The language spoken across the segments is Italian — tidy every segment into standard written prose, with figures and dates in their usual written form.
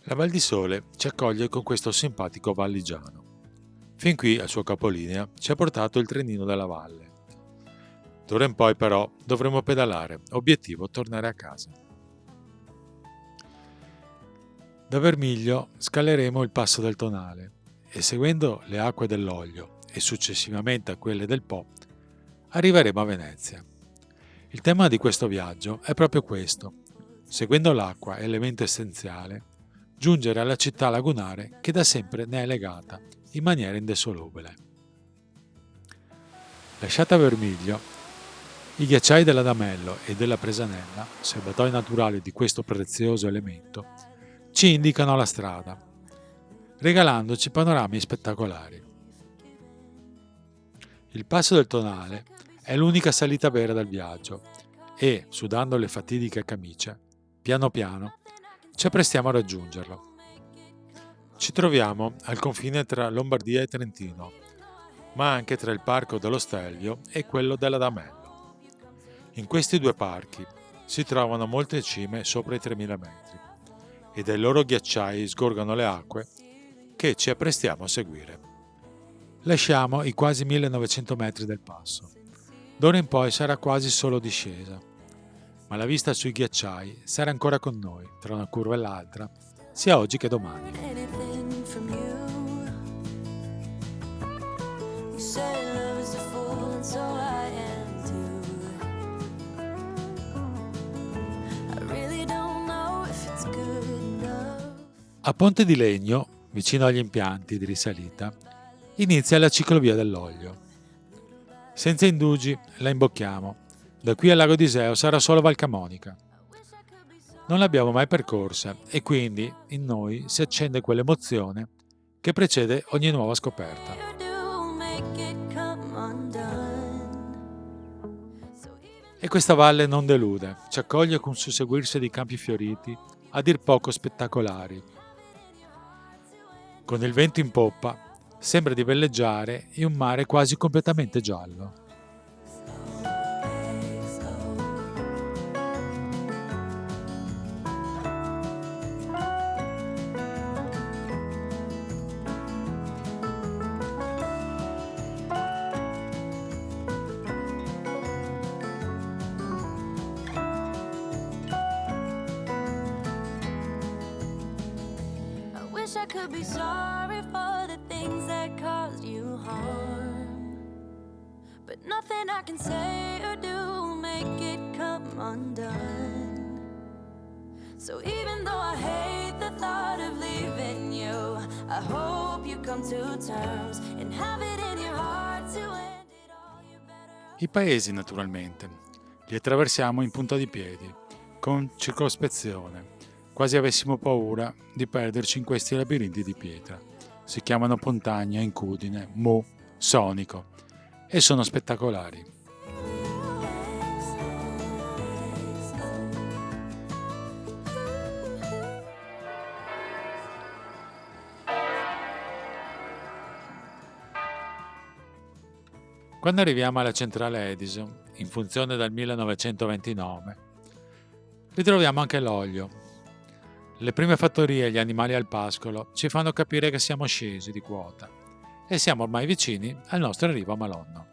La Val di Sole ci accoglie con questo simpatico valligiano. Fin qui, al suo capolinea, ci ha portato il trenino della valle. D'ora in poi però dovremo pedalare, obiettivo tornare a casa. Da Vermiglio scaleremo il passo del Tonale e seguendo le acque dell'Oglio e successivamente a quelle del Po, arriveremo a Venezia. Il tema di questo viaggio è proprio questo: seguendo l'acqua, elemento essenziale, giungere alla città lagunare che da sempre ne è legata in maniera indissolubile. Lasciata Vermiglio, i ghiacciai dell'Adamello e della Presanella, serbatoi naturali di questo prezioso elemento, ci indicano la strada, regalandoci panorami spettacolari. Il passo del Tonale è l'unica salita vera del viaggio e, sudando le fatidiche camicie, piano piano ci apprestiamo a raggiungerlo. Ci troviamo al confine tra Lombardia e Trentino, ma anche tra il parco dello Stelvio e quello dell'Adamello. In questi due parchi si trovano molte cime sopra i 3000 metri e dai loro ghiacciai sgorgano le acque che ci apprestiamo a seguire. Lasciamo i quasi 1900 metri del passo. D'ora in poi sarà quasi solo discesa, ma la vista sui ghiacciai sarà ancora con noi tra una curva e l'altra, sia oggi che domani. A Ponte di Legno, vicino agli impianti di risalita, inizia la ciclovia dell'Oglio. Senza indugi la imbocchiamo. Da qui al lago di Iseo sarà solo Val Camonica. Non l'abbiamo mai percorsa e quindi in noi si accende quell'emozione che precede ogni nuova scoperta. E questa valle non delude, ci accoglie con un susseguirsi di campi fioriti a dir poco spettacolari. Con il vento in poppa sembra di velleggiare in un mare quasi completamente giallo. I could be sorry for the things that caused you harm, but nothing I can say or do make it come undone. So even though I hate the thought of leaving you, I hope you come to terms and have it in your heart to end it all. You better. I paesi, naturalmente, li attraversiamo in punta di piedi, con circospezione, quasi avessimo paura di perderci in questi labirinti di pietra. Si chiamano Pontagna, Incudine, Mu, Sonico e sono spettacolari. Quando arriviamo alla centrale Edison, in funzione dal 1929, ritroviamo anche l'olio. Le prime fattorie e gli animali al pascolo ci fanno capire che siamo scesi di quota e siamo ormai vicini al nostro arrivo a Malonno.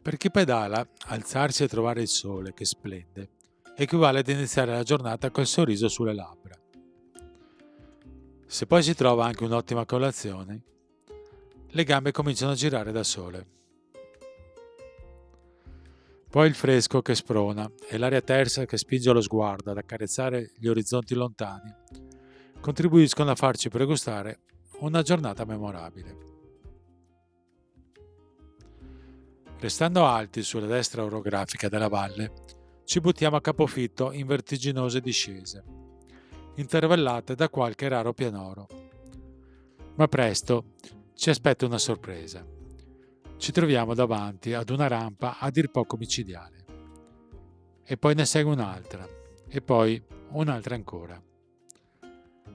Per chi pedala, alzarsi e trovare il sole che splende equivale ad iniziare la giornata col sorriso sulle labbra. Se poi si trova anche un'ottima colazione, le gambe cominciano a girare da sole. Poi il fresco che sprona e l'aria tersa che spinge lo sguardo ad accarezzare gli orizzonti lontani contribuiscono a farci pregustare una giornata memorabile. Restando alti sulla destra orografica della valle, ci buttiamo a capofitto in vertiginose discese, intervallate da qualche raro pianoro. Ma presto ci aspetta una sorpresa. Ci troviamo davanti ad una rampa a dir poco micidiale. E poi ne segue un'altra, e poi un'altra ancora.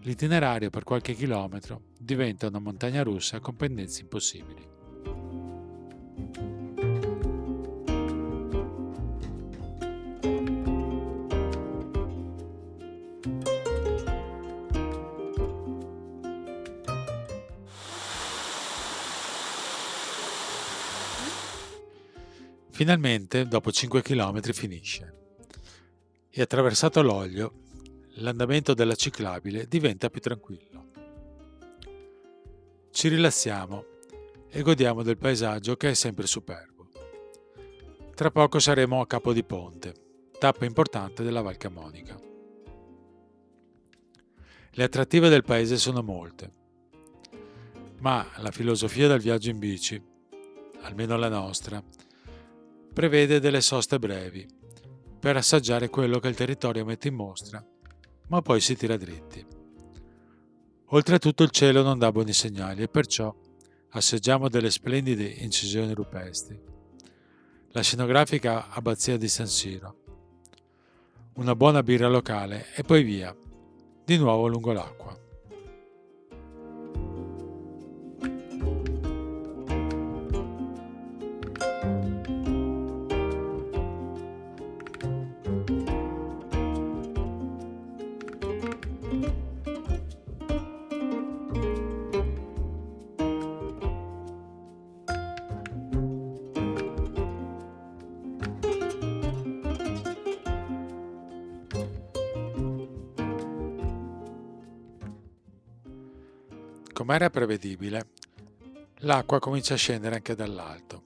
L'itinerario per qualche chilometro diventa una montagna russa con pendenze impossibili. Finalmente, dopo 5 chilometri, finisce. E attraversato l'Oglio, l'andamento della ciclabile diventa più tranquillo. Ci rilassiamo e godiamo del paesaggio che è sempre superbo. Tra poco saremo a Capo di Ponte, tappa importante della Val Camonica. Le attrattive del paese sono molte, ma la filosofia del viaggio in bici, almeno la nostra, prevede delle soste brevi per assaggiare quello che il territorio mette in mostra, ma poi si tira dritti. Oltretutto il cielo non dà buoni segnali e perciò assaggiamo delle splendide incisioni rupestri, la scenografica abbazia di San Siro, una buona birra locale e poi via, di nuovo lungo l'acqua. Come era prevedibile, l'acqua comincia a scendere anche dall'alto,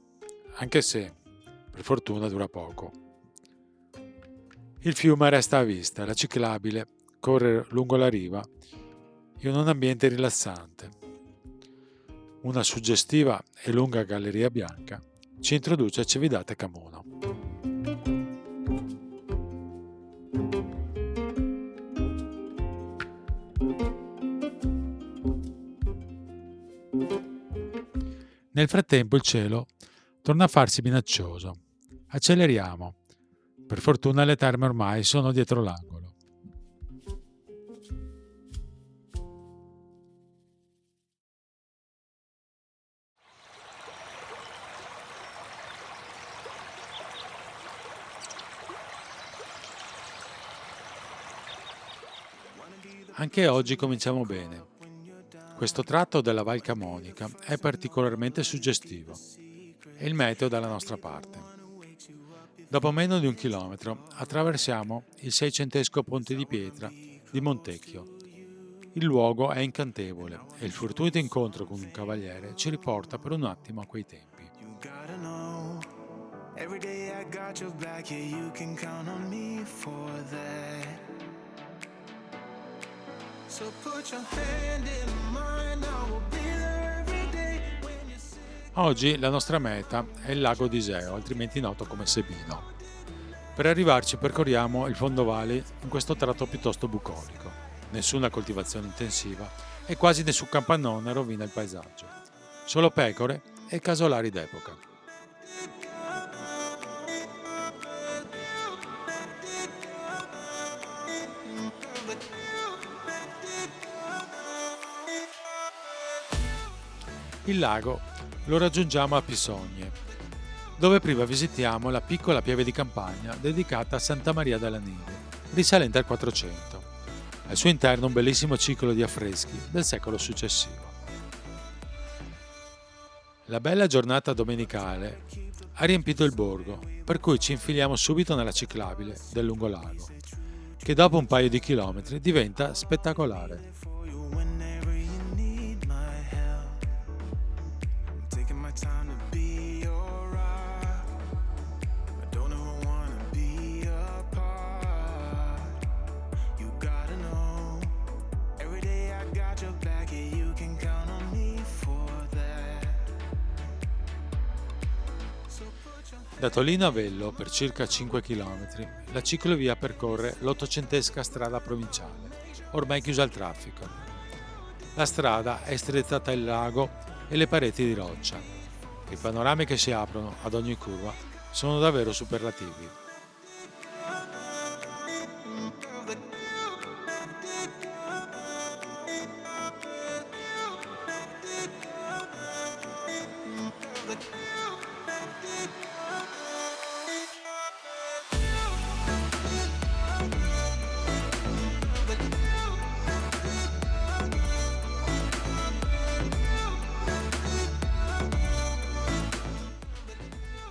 anche se, per fortuna, dura poco. Il fiume resta a vista, la ciclabile corre lungo la riva in un ambiente rilassante. Una suggestiva e lunga galleria bianca ci introduce a Cividate Camuno. Nel frattempo il cielo torna a farsi minaccioso. Acceleriamo. Per fortuna le terme ormai sono dietro l'angolo. Anche oggi cominciamo bene. Questo tratto della Val Camonica è particolarmente suggestivo e il meteo dalla nostra parte. Dopo meno di 1 chilometro attraversiamo il seicentesco ponte di pietra di Montecchio. Il luogo è incantevole e il fortuito incontro con un cavaliere ci riporta per un attimo a quei tempi. Oggi la nostra meta è il lago di Iseo, altrimenti noto come Sebino. Per arrivarci percorriamo il fondovalle in questo tratto piuttosto bucolico. Nessuna coltivazione intensiva e quasi nessun capannone rovina il paesaggio. Solo pecore e casolari d'epoca. Il lago lo raggiungiamo a Pisogne, dove prima visitiamo la piccola pieve di campagna dedicata a Santa Maria della Neve, risalente al 400. Al suo interno un bellissimo ciclo di affreschi del secolo successivo. La bella giornata domenicale ha riempito il borgo, per cui ci infiliamo subito nella ciclabile del lungolago, che dopo un paio di chilometri diventa spettacolare. Da Tolino a Vello, per circa 5 km, la ciclovia percorre l'ottocentesca strada provinciale, ormai chiusa al traffico. La strada è strizzata il lago e le pareti di roccia. I panorami che si aprono ad ogni curva sono davvero superlativi.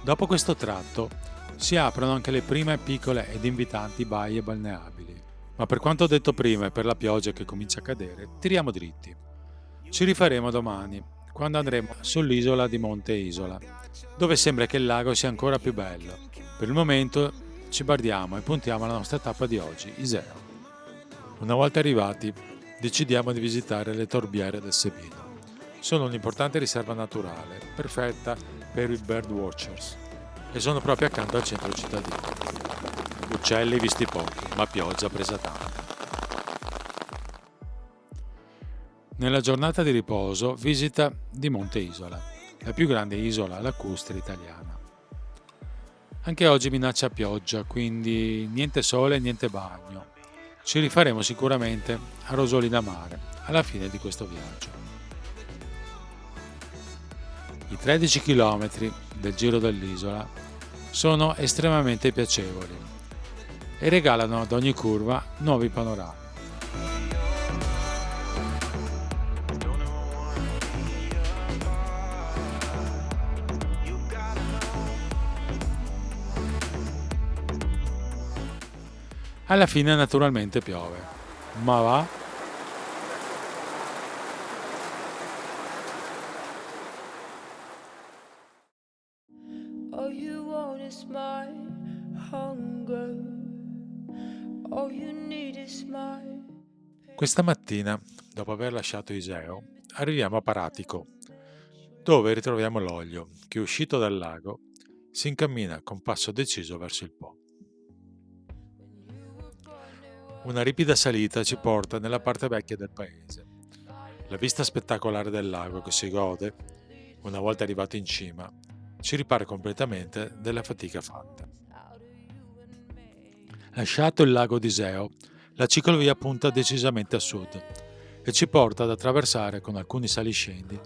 Dopo questo tratto si aprono anche le prime piccole ed invitanti baie balneabili, ma per quanto detto prima e per la pioggia che comincia a cadere, tiriamo dritti. Ci rifaremo domani, quando andremo sull'isola di Monte Isola, dove sembra che il lago sia ancora più bello. Per il momento ci bardiamo e puntiamo alla nostra tappa di oggi, Iseo. Una volta arrivati, decidiamo di visitare le torbiere del Sebino. Sono un'importante riserva naturale, perfetta per i birdwatchers, e sono proprio accanto al centro cittadino. Uccelli visti pochi, ma pioggia presa tanta. Nella giornata di riposo, visita di Monte Isola, la più grande isola lacustre italiana. Anche oggi minaccia pioggia, quindi niente sole e niente bagno. Ci rifaremo sicuramente a Rosolina Mare alla fine di questo viaggio. I 13 km del giro dell'isola sono estremamente piacevoli e regalano ad ogni curva nuovi panorami. Alla fine naturalmente piove, ma va. All you want is my hunger. All you need is my... Questa mattina, dopo aver lasciato Iseo, arriviamo a Paratico, dove ritroviamo l'Oglio, che uscito dal lago si incammina con passo deciso verso il Po. Una ripida salita ci porta nella parte vecchia del paese. La vista spettacolare del lago che si gode, una volta arrivato in cima, ci ripare completamente della fatica fatta. Lasciato il lago di Iseo, la ciclovia punta decisamente a sud e ci porta ad attraversare con alcuni saliscendi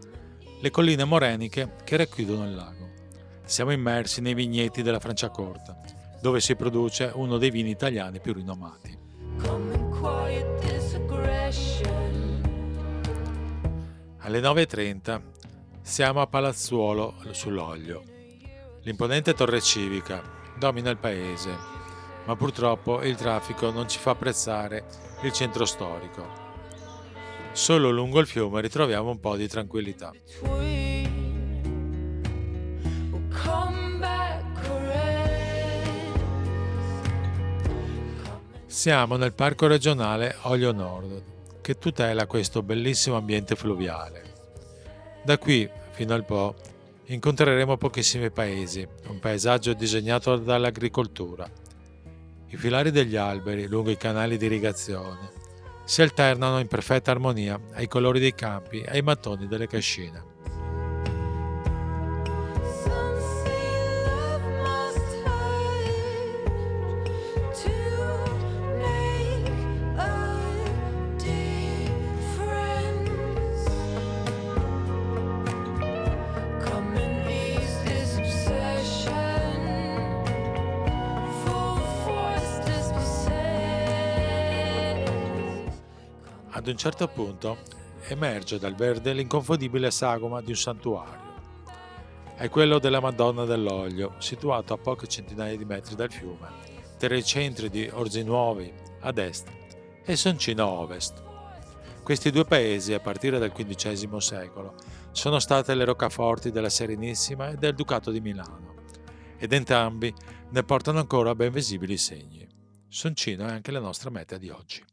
le colline moreniche che racchiudono il lago. Siamo immersi nei vigneti della Franciacorta, dove si produce uno dei vini italiani più rinomati. Alle 9:30 siamo a Palazzuolo sull'Oglio. L'imponente torre civica domina il paese, ma purtroppo il traffico non ci fa apprezzare il centro storico. Solo lungo il fiume ritroviamo un po' di tranquillità. Siamo nel parco regionale Oglio Nord, che tutela questo bellissimo ambiente fluviale. Da qui fino al Po incontreremo pochissimi paesi, un paesaggio disegnato dall'agricoltura. I filari degli alberi lungo i canali di irrigazione si alternano in perfetta armonia ai colori dei campi e ai mattoni delle cascine. Ad un certo punto emerge dal verde l'inconfondibile sagoma di un santuario. È quello della Madonna dell'Oglio, situato a poche centinaia di metri dal fiume, tra i centri di Orzinuovi ad est e Soncino a ovest. Questi due paesi, a partire dal XV secolo, sono state le roccaforti della Serenissima e del Ducato di Milano, ed entrambi ne portano ancora ben visibili segni. Soncino è anche la nostra meta di oggi.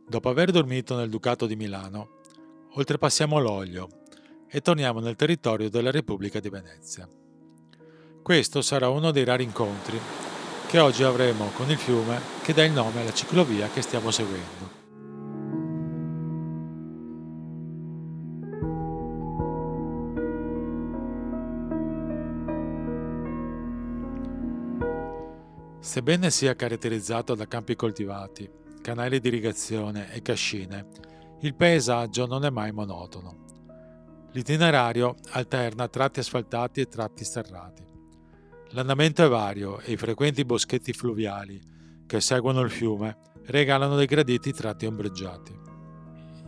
Dopo aver dormito nel Ducato di Milano, oltrepassiamo l'Oglio e torniamo nel territorio della Repubblica di Venezia. Questo sarà uno dei rari incontri che oggi avremo con il fiume che dà il nome alla ciclovia che stiamo seguendo. Sebbene sia caratterizzato da campi coltivati, canali di irrigazione e cascine, il paesaggio non è mai monotono. L'itinerario alterna tratti asfaltati e tratti sterrati. L'andamento è vario e i frequenti boschetti fluviali che seguono il fiume regalano dei graditi tratti ombreggiati.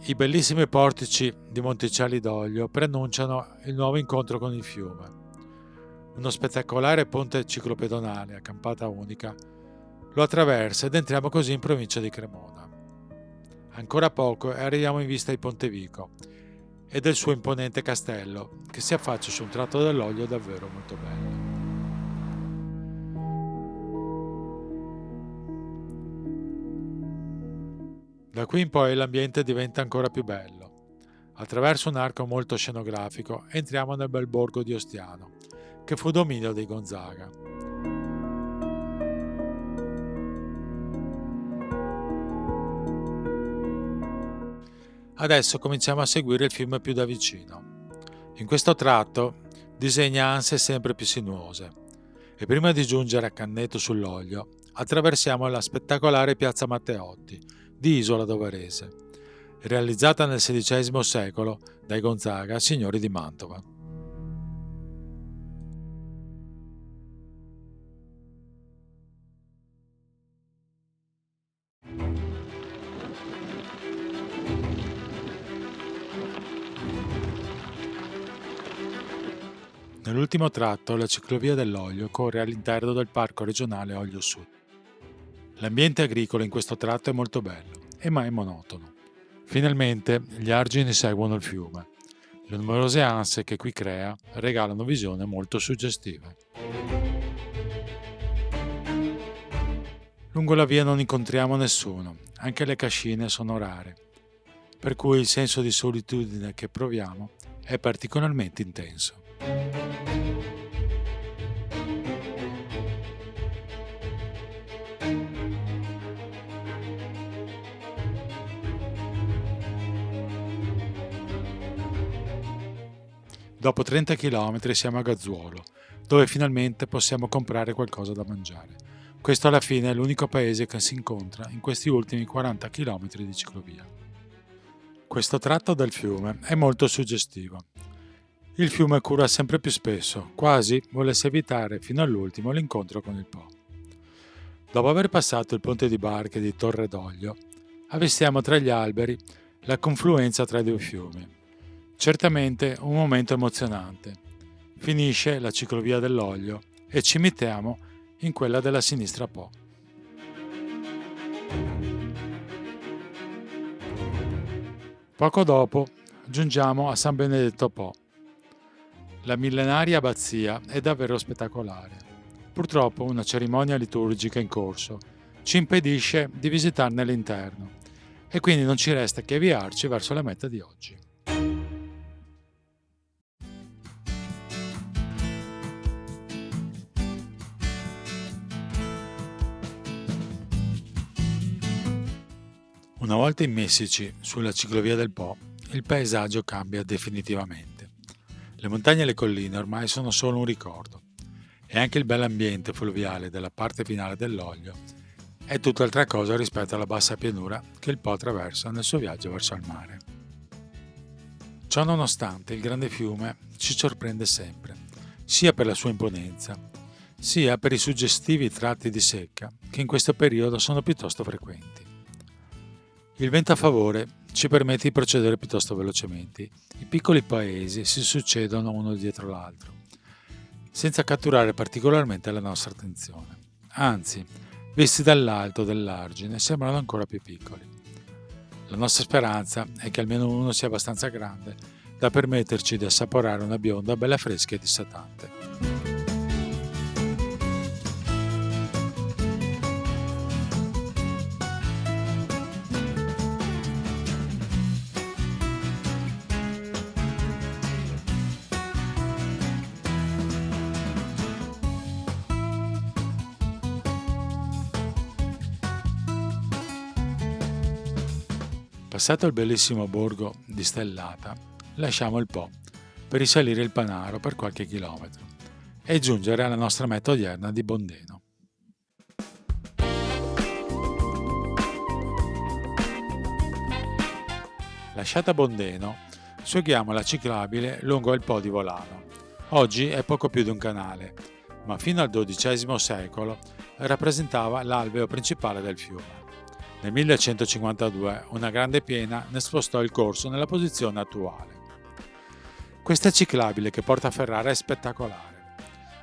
I bellissimi portici di Monticelli d'Oglio preannunciano il nuovo incontro con il fiume. Uno spettacolare ponte ciclopedonale a campata unica lo attraversa ed entriamo così in provincia di Cremona. Ancora poco e arriviamo in vista di Pontevico e del suo imponente castello che si affaccia su un tratto dell'Oglio davvero molto bello. Da qui in poi l'ambiente diventa ancora più bello. Attraverso un arco molto scenografico entriamo nel bel borgo di Ostiano, che fu dominio dei Gonzaga. Adesso cominciamo a seguire il fiume più da vicino. In questo tratto disegna anse sempre più sinuose e prima di giungere a Canneto sull'Oglio attraversiamo la spettacolare piazza Matteotti di Isola Dovarese, realizzata nel XVI secolo dai Gonzaga, signori di Mantova. Nell'ultimo tratto la ciclovia dell'Oglio corre all'interno del Parco regionale Oglio Sud. L'ambiente agricolo in questo tratto è molto bello e mai monotono. Finalmente gli argini seguono il fiume. Le numerose anse che qui crea regalano visioni molto suggestive. Lungo la via non incontriamo nessuno, anche le cascine sono rare, per cui il senso di solitudine che proviamo è particolarmente intenso. Dopo 30 km siamo a Gazzuolo, dove finalmente possiamo comprare qualcosa da mangiare. Questo alla fine è l'unico paese che si incontra in questi ultimi 40 km di ciclovia. Questo tratto del fiume è molto suggestivo. Il fiume cura sempre più spesso, quasi volesse evitare fino all'ultimo l'incontro con il Po. Dopo aver passato il ponte di barche di Torre d'Oglio, avvistiamo tra gli alberi la confluenza tra i due fiumi. Certamente un momento emozionante. Finisce la ciclovia dell'Oglio e ci mettiamo in quella della sinistra Po. Poco dopo giungiamo a San Benedetto Po. La millenaria abbazia è davvero spettacolare. Purtroppo una cerimonia liturgica in corso ci impedisce di visitarne l'interno e quindi non ci resta che avviarci verso la meta di oggi. Una volta immessici sulla ciclovia del Po, il paesaggio cambia definitivamente. Le montagne e le colline ormai sono solo un ricordo e anche il bell'ambiente fluviale della parte finale dell'Oglio è tutt'altra cosa rispetto alla bassa pianura che il Po attraversa nel suo viaggio verso il mare. Ciò nonostante, il grande fiume ci sorprende sempre, sia per la sua imponenza, sia per i suggestivi tratti di secca che in questo periodo sono piuttosto frequenti. Il vento a favore ci permette di procedere piuttosto velocemente. I piccoli paesi si succedono uno dietro l'altro, senza catturare particolarmente la nostra attenzione. Anzi, visti dall'alto dell'argine, sembrano ancora più piccoli. La nostra speranza è che almeno uno sia abbastanza grande da permetterci di assaporare una bionda bella fresca e dissatante. Passato il bellissimo borgo di Stellata, lasciamo il Po per risalire il Panaro per qualche chilometro e giungere alla nostra meta odierna di Bondeno. Lasciata Bondeno, seguiamo la ciclabile lungo il Po di Volano. Oggi è poco più di un canale, ma fino al XII secolo rappresentava l'alveo principale del fiume. Nel 1152 una grande piena ne spostò il corso nella posizione attuale. Questa ciclabile che porta a Ferrara è spettacolare.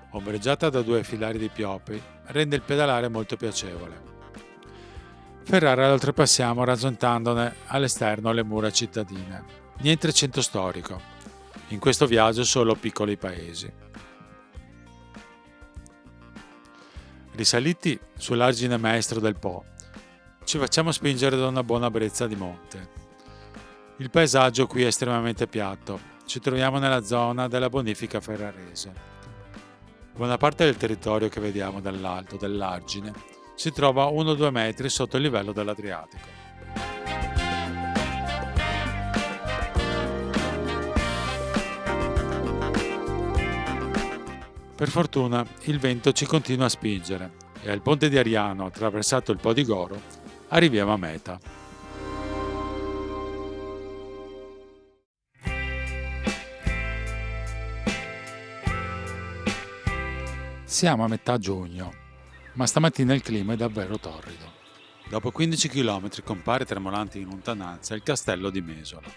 Ombreggiata da 2 filari di pioppi, rende il pedalare molto piacevole. Ferrara la oltrepassiamo raggiuntandone all'esterno le mura cittadine. Niente centro storico. In questo viaggio solo piccoli paesi. Risaliti sull'argine maestro del Po, ci facciamo spingere da una buona brezza di monte. Il paesaggio qui è estremamente piatto. Ci troviamo nella zona della bonifica ferrarese. Buona parte del territorio che vediamo dall'alto dell'argine si trova 1-2 metri sotto il livello dell'Adriatico. Per fortuna il vento ci continua a spingere e al ponte di Ariano, attraversato il Po di Goro, arriviamo a meta. Siamo a metà giugno, ma stamattina il clima è davvero torrido. Dopo 15 km compare tremolante in lontananza il castello di Mesola.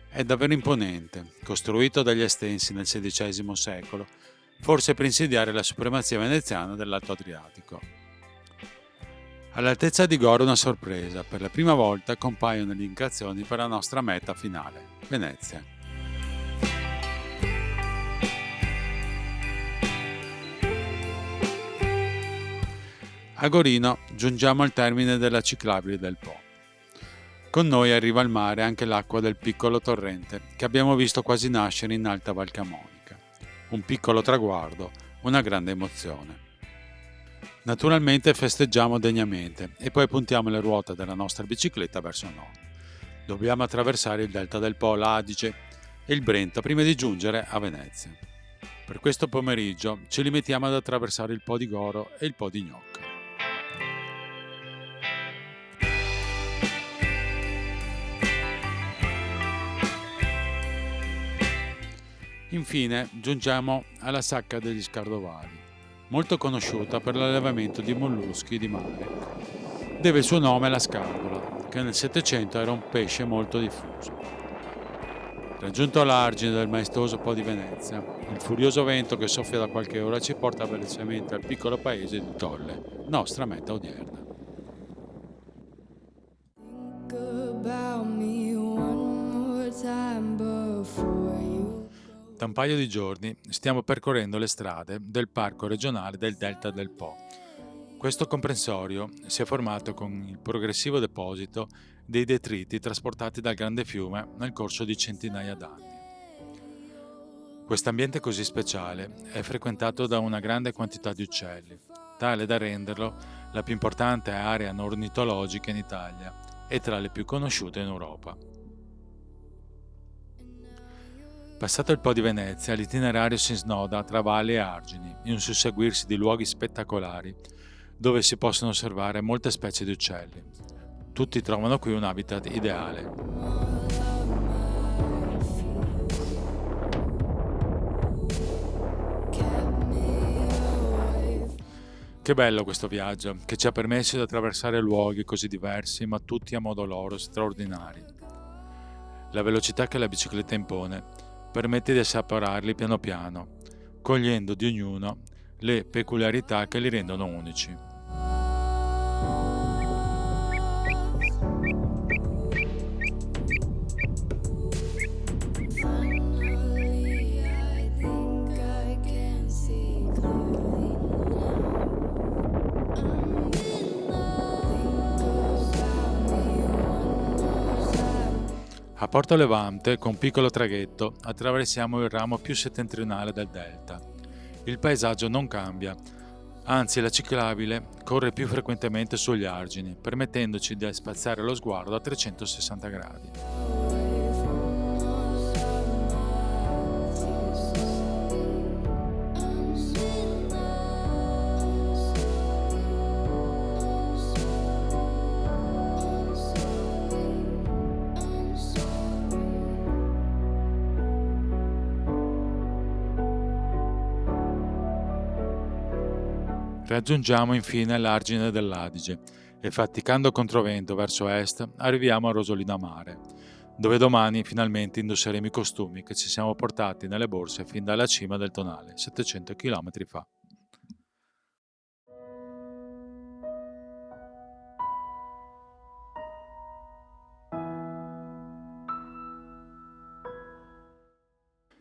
È davvero imponente, costruito dagli Estensi nel XVI secolo, forse per insidiare la supremazia veneziana dell'Alto Adriatico. All'altezza di Goro una sorpresa, per la prima volta compaiono le indicazioni per la nostra meta finale, Venezia. A Gorino giungiamo al termine della ciclabile del Po. Con noi arriva al mare anche l'acqua del piccolo torrente che abbiamo visto quasi nascere in Alta Val Camonica. Un piccolo traguardo, una grande emozione. Naturalmente festeggiamo degnamente e poi puntiamo le ruote della nostra bicicletta verso nord. Dobbiamo attraversare il delta del Po, l'Adige e il Brenta prima di giungere a Venezia. Per questo pomeriggio ci limitiamo ad attraversare il Po di Goro e il Po di Gnocca. Infine giungiamo alla Sacca degli Scardovali, molto conosciuta per l'allevamento di molluschi di mare. Deve il suo nome alla scardola, che nel Settecento era un pesce molto diffuso. Raggiunto l'argine del maestoso Po di Venezia, il furioso vento che soffia da qualche ora ci porta velocemente al piccolo paese di Tolle, nostra meta odierna. Da un paio di giorni stiamo percorrendo le strade del Parco regionale del Delta del Po. Questo comprensorio si è formato con il progressivo deposito dei detriti trasportati dal grande fiume nel corso di centinaia d'anni. Quest'ambiente così speciale è frequentato da una grande quantità di uccelli, tale da renderlo la più importante area ornitologica in Italia e tra le più conosciute in Europa. Passato il Po di Venezia, l'itinerario si snoda tra valli e argini, in un susseguirsi di luoghi spettacolari, dove si possono osservare molte specie di uccelli. Tutti trovano qui un habitat ideale. Che bello questo viaggio, che ci ha permesso di attraversare luoghi così diversi, ma tutti a modo loro straordinari. La velocità che la bicicletta impone permette di assaporarli piano piano, cogliendo di ognuno le peculiarità che li rendono unici. A Porto Levante, con un piccolo traghetto, attraversiamo il ramo più settentrionale del delta. Il paesaggio non cambia, Anzi, la ciclabile corre più frequentemente sugli argini, permettendoci di spaziare lo sguardo a 360 gradi. Raggiungiamo infine l'argine dell'Adige e faticando controvento verso est arriviamo a Rosolina Mare, dove domani finalmente indosseremo i costumi che ci siamo portati nelle borse fin dalla cima del Tonale, 700 km fa.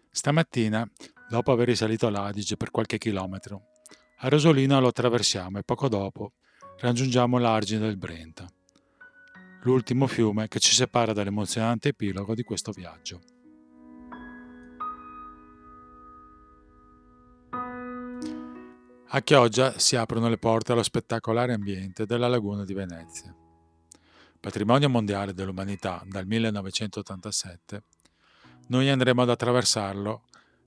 Stamattina, dopo aver risalito l'Adige per qualche chilometro, a Rosolina lo attraversiamo e poco dopo raggiungiamo l'argine del Brenta, l'ultimo fiume che ci separa dall'emozionante epilogo di questo viaggio. A Chioggia si aprono le porte allo spettacolare ambiente della laguna di Venezia. Patrimonio mondiale dell'umanità dal 1987, noi andremo ad attraversarlo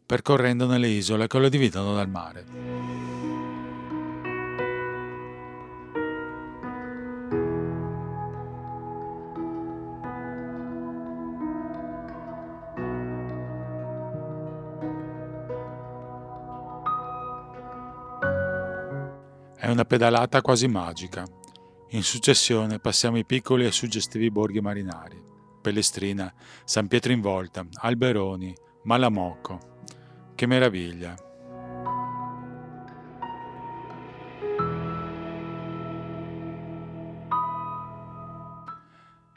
percorrendo le isole che lo dividono dal mare. È una pedalata quasi magica. In successione passiamo i piccoli e suggestivi borghi marinari: Pellestrina, San Pietro in Volta, Alberoni, Malamocco. Che meraviglia!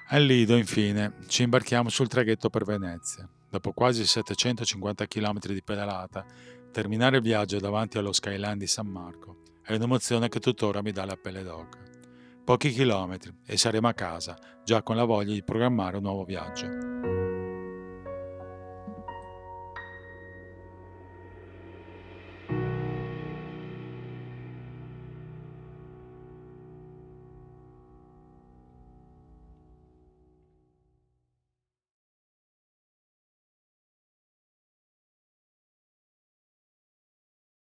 Al Lido, infine, ci imbarchiamo sul traghetto per Venezia. Dopo quasi 750 km di pedalata, terminare il viaggio davanti allo Skyline di San Marco è un'emozione che tuttora mi dà la pelle d'oca. Pochi chilometri e saremo a casa, già con la voglia di programmare un nuovo viaggio.